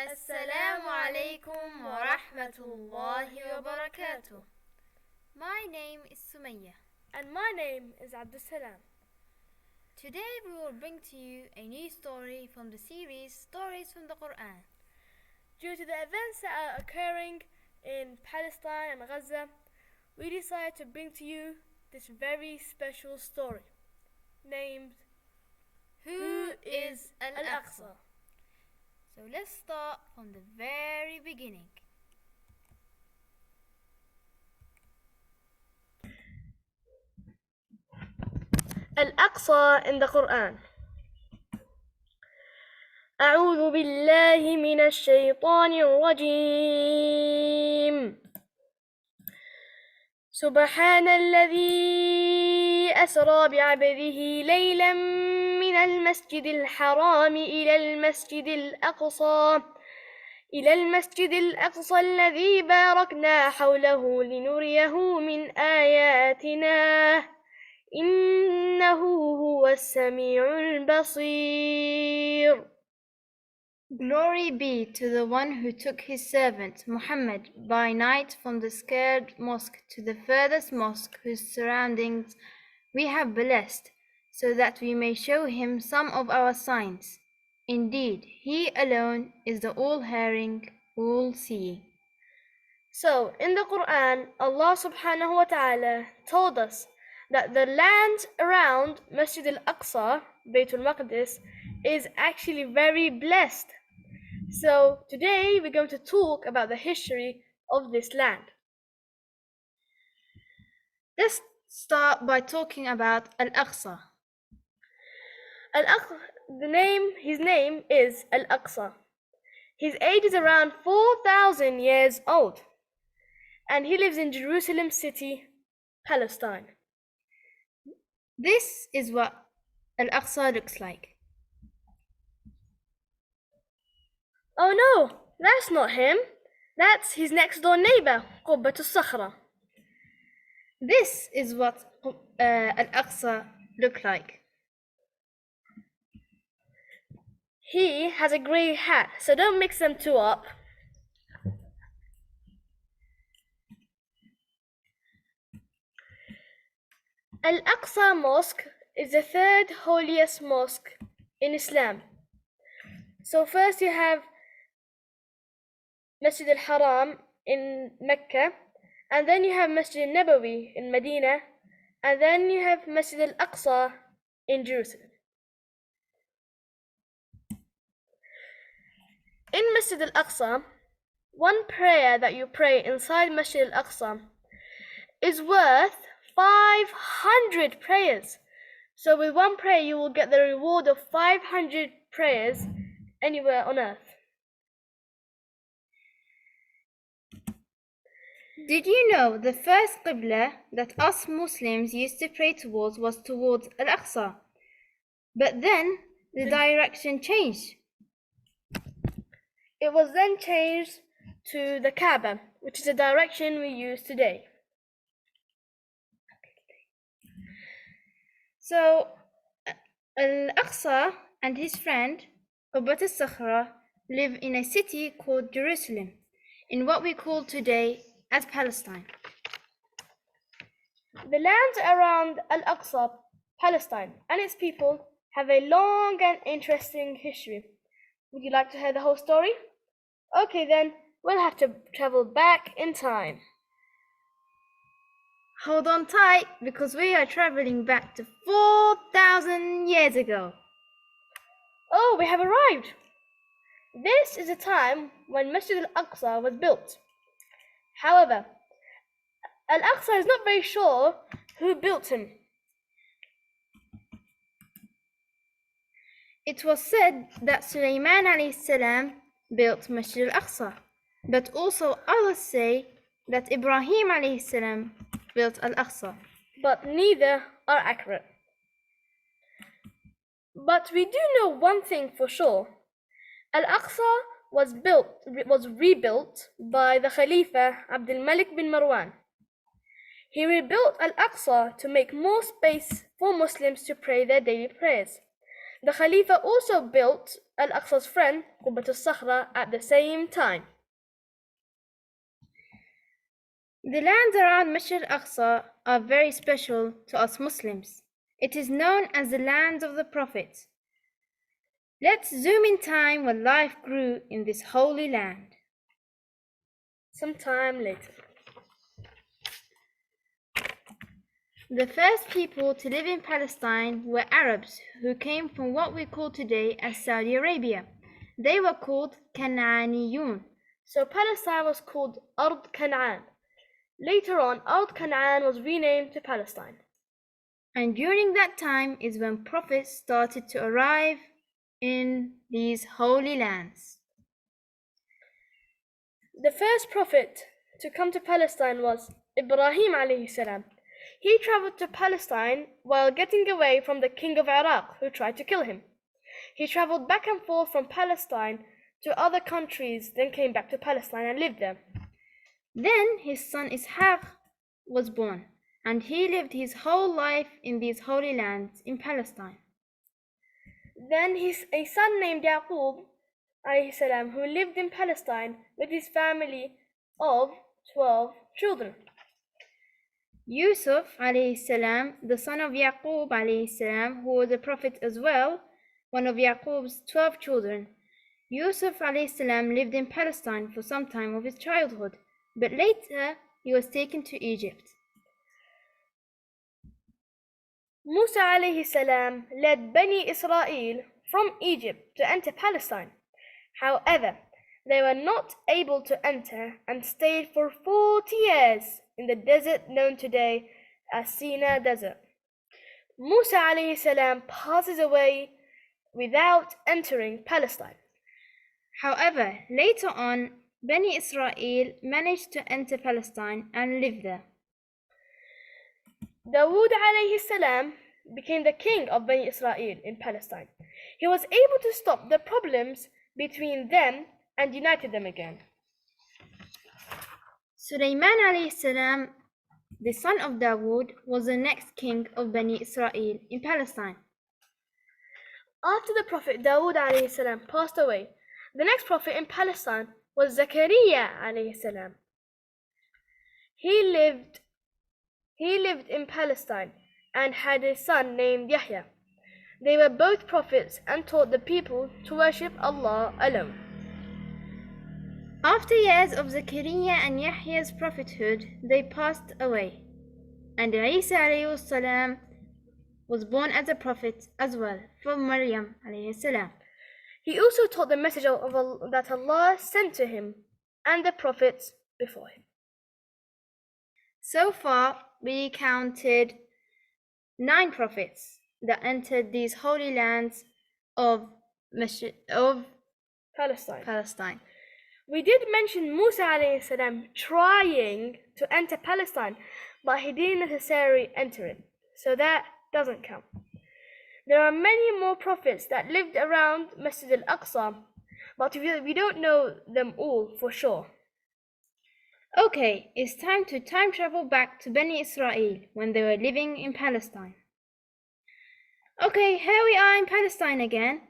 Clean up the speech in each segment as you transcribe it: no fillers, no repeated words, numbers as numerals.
السلام عليكم ورحمة الله وبركاته. My name is Sumaya. And my name is Abdul Salam. Today we will bring to you a new story from the series Stories from the Quran. Due to the events that are occurring in Palestine and Gaza, we decided to bring to you this very special story named Who is Al-Aqsa? Al-Aqsa? So let's start from the very beginning. Al-Aqsa in the Quran. أعوذ بالله من الشيطان الرجيم. سبحان الذي أسرى بعبده ليلا من المسجد الحرام إلى المسجد الأقصى الذي باركنا حوله لنريه من آياتنا إنه هو السميع البصير. Glory be to the one who took his servant Muhammad by night from the scared mosque to the furthest mosque whose surroundings we have blessed, so that we may show him some of our signs. Indeed, he alone is the all-hearing, all-seeing. So, in the Quran, Allah subhanahu wa ta'ala told us that the land around Masjid al-Aqsa, Baytul Maqdis, is actually very blessed. So, today we're going to talk about the history of this land. Let's start by talking about Al-Aqsa. His name is Al-Aqsa. His age is around 4,000 years old, and he lives in Jerusalem city, Palestine. This is what Al-Aqsa looks like. Oh no, that's not him. That's his next door neighbor, Qubbat al-Sakhra. This is what Al-Aqsa look like. He has a grey hat, so don't mix them two up. Al-Aqsa Mosque is the third holiest mosque in Islam. So first you have Masjid al-Haram in Mecca, and then you have Masjid al-Nabawi in Medina, and then you have Masjid al-Aqsa in Jerusalem. In Masjid al-Aqsa, one prayer that you pray inside Masjid al-Aqsa is worth 500 prayers. So with one prayer you will get the reward of 500 prayers anywhere on earth. Did you know the first Qibla that us Muslims used to pray towards was towards Al-Aqsa? But then the direction changed. It was then changed to the Kaaba, which is the direction we use today. So Al-Aqsa and his friend Qubbat al-Sakhra live in a city called Jerusalem, in what we call today as Palestine. The lands around Al-Aqsa, Palestine, and its people have a long and interesting history. Would you like to hear the whole story? Okay then, we'll have to travel back in time. Hold on tight, because we are traveling back to 4,000 years ago. Oh, we have arrived! This is the time when Masjid al-Aqsa was built. However, Al-Aqsa is not very sure who built him. It was said that Sulaiman alayhi salam built Masjid al-Aqsa, but also others say that Ibrahim alayhi salam built Al-Aqsa. But neither are accurate. But we do know one thing for sure. Al-Aqsa was rebuilt by the Khalifa Abdul Malik bin Marwan. He rebuilt Al-Aqsa to make more space for Muslims to pray their daily prayers. The Khalifa also built Al-Aqsa's friend, Qubbat al-Sakhra, at the same time. The lands around Masjid al-Aqsa are very special to us Muslims. It is known as the lands of the Prophet. Let's zoom in time when life grew in this holy land. Sometime later. The first people to live in Palestine were Arabs who came from what we call today as Saudi Arabia. They were called Canaaniyun. So Palestine was called Ard Canaan. Later on, Ard Canaan was renamed to Palestine. And during that time is when prophets started to arrive in these holy lands. The first prophet to come to Palestine was Ibrahim alayhi salam. He traveled to Palestine while getting away from the king of Iraq who tried to kill him. He traveled back and forth from Palestine to other countries, then came back to Palestine and lived there. Then his son Ishaq was born, and he lived his whole life in these holy lands in Palestine. Then a son named Yaqub alayhi salam, who lived in Palestine with his family of 12 children. Yusuf alayhi salam, the son of Yaqub alayhi salam, who was a prophet as well, one of Yaqub's 12 children. Yusuf alayhi salam lived in Palestine for some time of his childhood, but later he was taken to Egypt. Musa alayhi salam led Bani Israel from Egypt to enter Palestine. However, they were not able to enter and stayed for 40 years in the desert known today as Sinai Desert. Musa alayhi salam passes away without entering Palestine. However, later on, Bani Israel managed to enter Palestine and live there. Dawood alayhi salam became the king of Bani Israel in Palestine. He was able to stop the problems between them and united them again. Sulaiman alayhi salam, the son of Dawood, was the next king of Bani Israel in Palestine. After the Prophet Dawood alayhi salam passed away, the next prophet in Palestine was Zakaria alayhi salam. He lived in Palestine and had a son named Yahya. They were both prophets and taught the people to worship Allah alone. After years of Zakaria and Yahya's prophethood, they passed away, and Isa alayhi salam was born as a prophet as well from Maryam alayhi salam. He also taught the message that Allah sent to him and the prophets before him. So far, we counted 9 prophets that entered these holy lands of Palestine. We did mention Musa alayhi salam trying to enter Palestine, but he didn't necessarily enter it, so that doesn't count. There are many more prophets that lived around Masjid Al-Aqsa, but we don't know them all for sure. Okay, it's time to time travel back to Bani Israel when they were living in Palestine. Okay, here we are in Palestine again,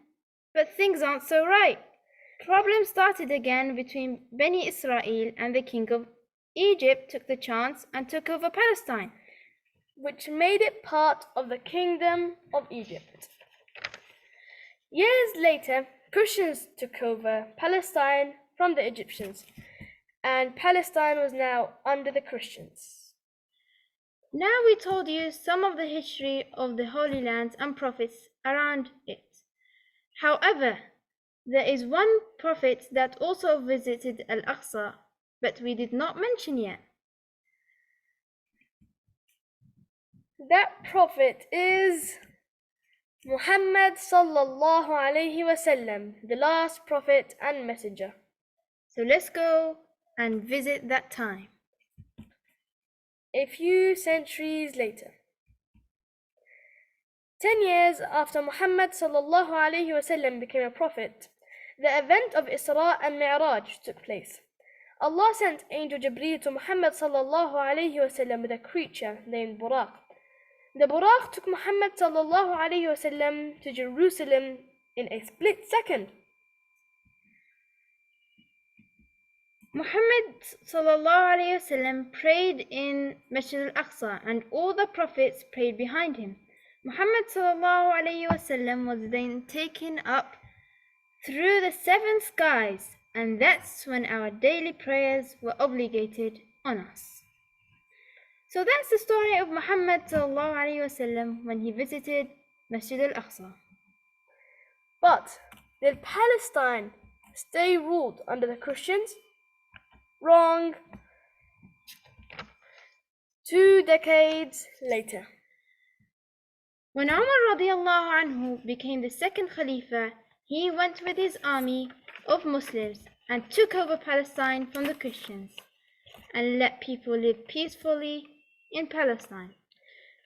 but things aren't so right. Problems started again between Bani Israel, and the king of Egypt took the chance and took over Palestine, which made it part of the kingdom of Egypt. Years later, Christians took over Palestine from the Egyptians, and Palestine was now under the Christians. Now we told you some of the history of the Holy Lands and prophets around it. However, there is one prophet that also visited Al-Aqsa, but we did not mention yet. That prophet is Muhammad sallallahu alayhi wasallam, the last prophet and messenger. So let's go and visit that time. A few centuries later, 10 years after Muhammad sallallahu alayhi wasallam became a prophet, the event of Isra and Mi'raj took place. Allah sent Angel Jibreel to Muhammad sallallahu alayhi wasallam with a creature named Buraq. The Buraq took Muhammad sallallahu alayhi wasallam to Jerusalem in a split second. Muhammad sallallahu alayhi wasallam prayed in Masjid Al-Aqsa and all the prophets prayed behind him. Muhammad sallallahu alayhi wasallam was then taken up through the seven skies, and that's when our daily prayers were obligated on us. So that's the story of Muhammad sallallahu alayhi wasallam when he visited Masjid Al-Aqsa. But did Palestine stay ruled under the Christians? Wrong. 2 decades later. When Umar radiallahu anhu became the second Khalifa, he went with his army of Muslims and took over Palestine from the Christians and let people live peacefully in Palestine.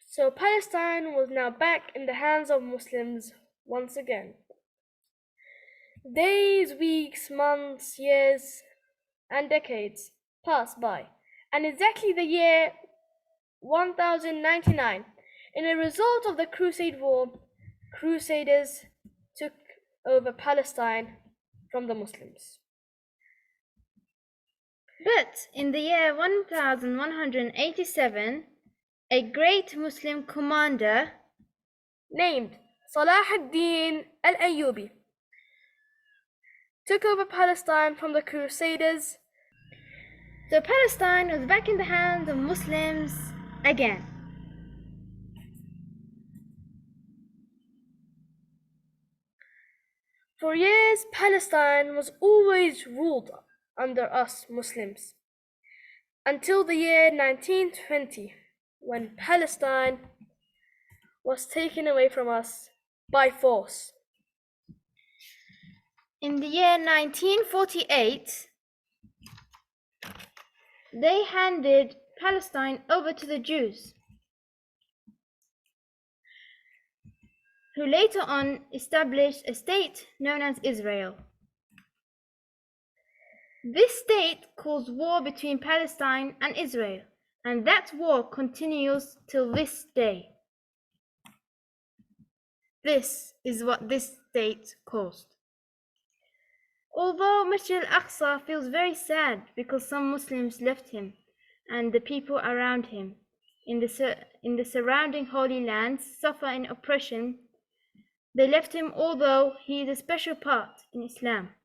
So Palestine was now back in the hands of Muslims once again. Days, weeks, months, years, and decades passed by, and exactly the year 1099, in a result of the Crusade War, Crusaders took over Palestine from the Muslims. But in the year 1187, a great Muslim commander named Salah ad-Din al-Ayyubi took over Palestine from the Crusaders. So Palestine was back in the hands of Muslims again. For years, Palestine was always ruled under us Muslims, until the year 1920, when Palestine was taken away from us by force. In the year 1948, they handed Palestine over to the Jews, who later on established a state known as Israel. This state caused war between Palestine and Israel, and that war continues till this day. This is what this state caused. Although Masjid Al-Aqsa feels very sad because some Muslims left him and the people around him in the surrounding Holy Lands suffer in oppression, they left him although he is a special part in Islam.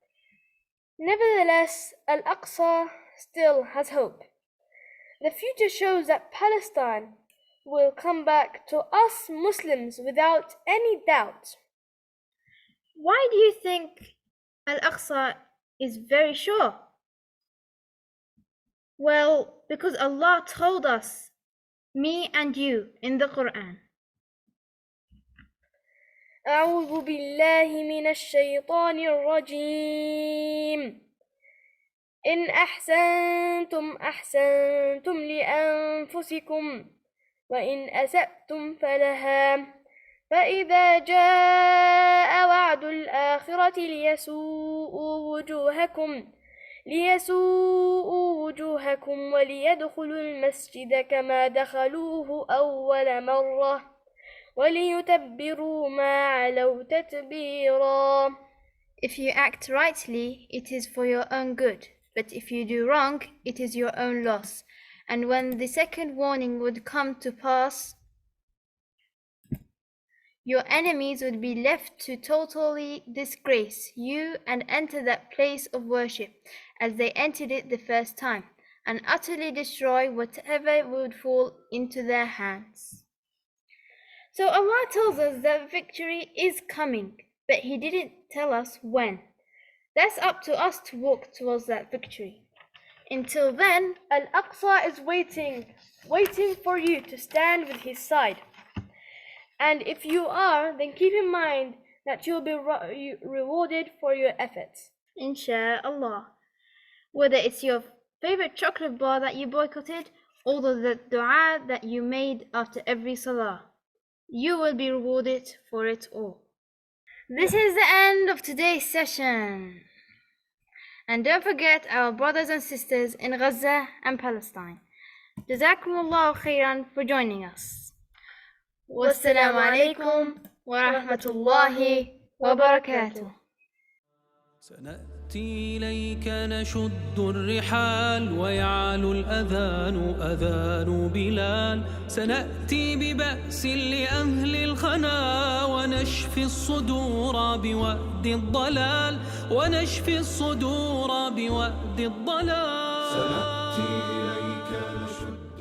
Nevertheless, Al-Aqsa still has hope. The future shows that Palestine will come back to us Muslims without any doubt. Why do you think Al-Aqsa is very sure? Well, because Allah told us, me and you, in the Quran. أعوذ بالله من الشيطان الرجيم إن أحسنتم أحسنتم لأنفسكم وإن أسأتم فلها فإذا جاء وعد الآخرة ليسوءوا وجوهكم وليدخلوا المسجد كما دخلوه أول مرة وَلِيُتَبِّرُوا مَا عَلَوْا تَتْبِيرًا. If you act rightly, it is for your own good, but if you do wrong, it is your own loss. And when the second warning would come to pass, your enemies would be left to totally disgrace you and enter that place of worship as they entered it the first time, and utterly destroy whatever would fall into their hands. So Allah tells us that victory is coming, but He didn't tell us when. That's up to us to walk towards that victory. Until then, Al-Aqsa is waiting for you to stand with His side. And if you are, then keep in mind that you'll be rewarded for your efforts. Insha'Allah. Whether it's your favorite chocolate bar that you boycotted, or the dua that you made after every salah, you will be rewarded for it all. This is the end of today's session. And don't forget our brothers and sisters in Gaza and Palestine. Jazakumullahu khairan for joining us. والسلام عليكم ورحمة الله وبركاته. سنأتي إليك نشد الرحال ويعلو الأذان أذان بلال. سنأتي ببأس لأهل الخنا ونشفي الصدور بوأد الضلال ونشفي الصدور بوأد الضلال. سنأتي إليك نشد